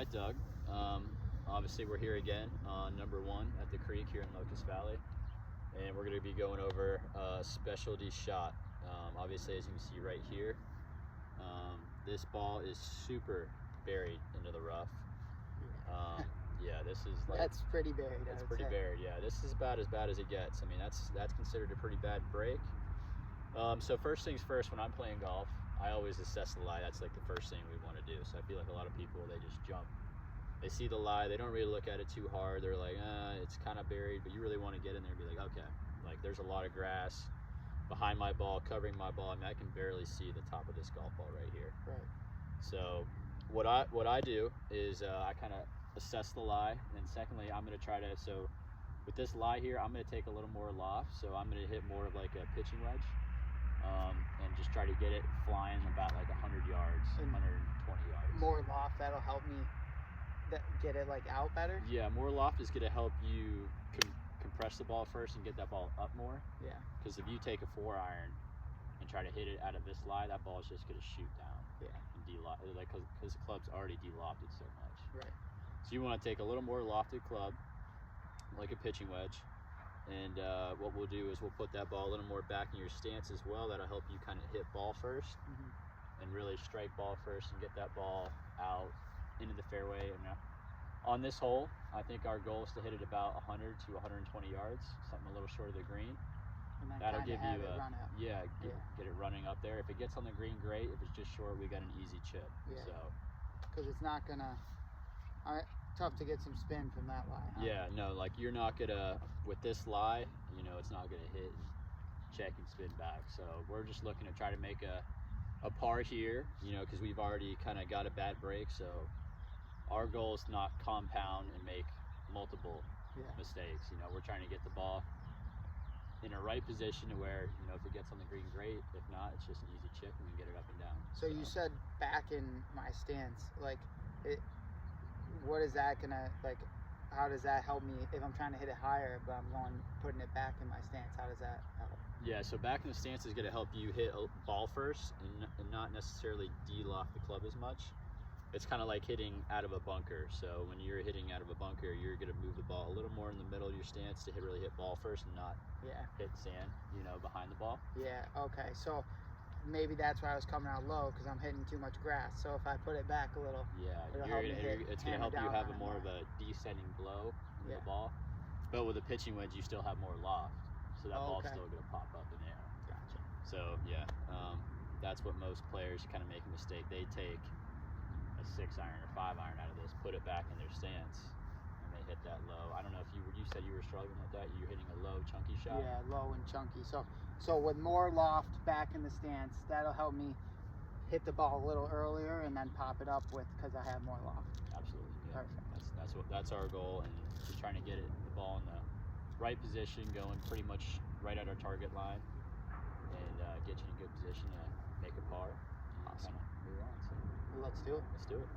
Hi, Doug. Obviously, we're here again on number one at the creek here in Locust Valley, and we're going to be going over a specialty shot. Obviously, as you can see right here, this ball is super buried into the rough. Yeah, this is like That's pretty buried. It's pretty buried. Yeah, this is about as bad as it gets. I mean, that's considered a pretty bad break. So first things first, when I'm playing golf, I always assess the lie. That's like the first thing we want to do. So I feel like a lot of people, they just jump. They see the lie, they don't really look at it too hard. They're like, it's kind of buried, but you really want to get in there and be like, okay, like there's a lot of grass behind my ball, covering my ball. I mean, I can barely see the top of this golf ball right here. Right. So what I do is I kind of assess the lie, and then secondly, I'm going to try to, so with this lie here, I'm going to take a little more loft. So I'm going to hit more of like a pitching wedge. And just try to get it flying about like 100 yards, 120 yards. More loft, that'll help me get it like out better? Yeah, more loft is going to help you compress the ball first and get that ball up more. Yeah. Because if you take a 4-iron and try to hit it out of this lie, that ball is just going to shoot down. Yeah. And like because the club's already de-lofted so much. Right. So you want to take a little more lofted club, like a pitching wedge. And what we'll do is we'll put that ball a little more back in your stance as well. That'll help you kind of hit ball first and really strike ball first and get that ball out into the fairway. And on this hole, I think our goal is to hit it about 100 to 120 yards, something a little short of the green. And that'll give you get it running up there. If it gets on the green, great. If it's just short, we got an easy chip. Yeah. So because it's not gonna. Tough to get some spin from that lie. Huh? Yeah, no, like you're not gonna, with this lie, you know, it's not gonna hit and check and spin back. So we're just looking to try to make a par here, you know, because we've already kind of got a bad break. So our goal is to not compound and make multiple mistakes. You know, we're trying to get the ball in a right position to where, you know, if it gets on the green, great. If not, it's just an easy chip and we can get it up and down. So you said back in my stance, like it. What is that gonna, like, how does that help me if I'm trying to hit it higher but I'm putting it back in my stance? How does that help? Yeah, so back in the stance is going to help you hit a ball first and not necessarily de-loft the club as much. It's kind of like hitting out of a bunker. So when you're hitting out of a bunker, you're going to move the ball a little more in the middle of your stance to really hit ball first and not hit sand, you know, behind the ball. Yeah, okay. So maybe that's why I was coming out low, because I'm hitting too much grass. So if I put it back a little, it's going to help you have more of a descending blow in the ball. But with a pitching wedge, you still have more loft, so that ball's still going to pop up in the air. Gotcha. So yeah, that's what most players kind of make a mistake. They take a 6-iron or 5-iron out of this, put it back in their stance, and they hit that low. I don't know if you said you were struggling with that. You're hitting a low, chunky shot. Yeah, low and chunky. So with more loft back in the stance, that'll help me hit the ball a little earlier and then pop it up because I have more loft. Absolutely. Yeah. Perfect. That's our goal, and we're trying to get the ball in the right position, going pretty much right at our target line, and get you in a good position to make a par. Awesome. Kind of move on. So Let's do it. let's do it.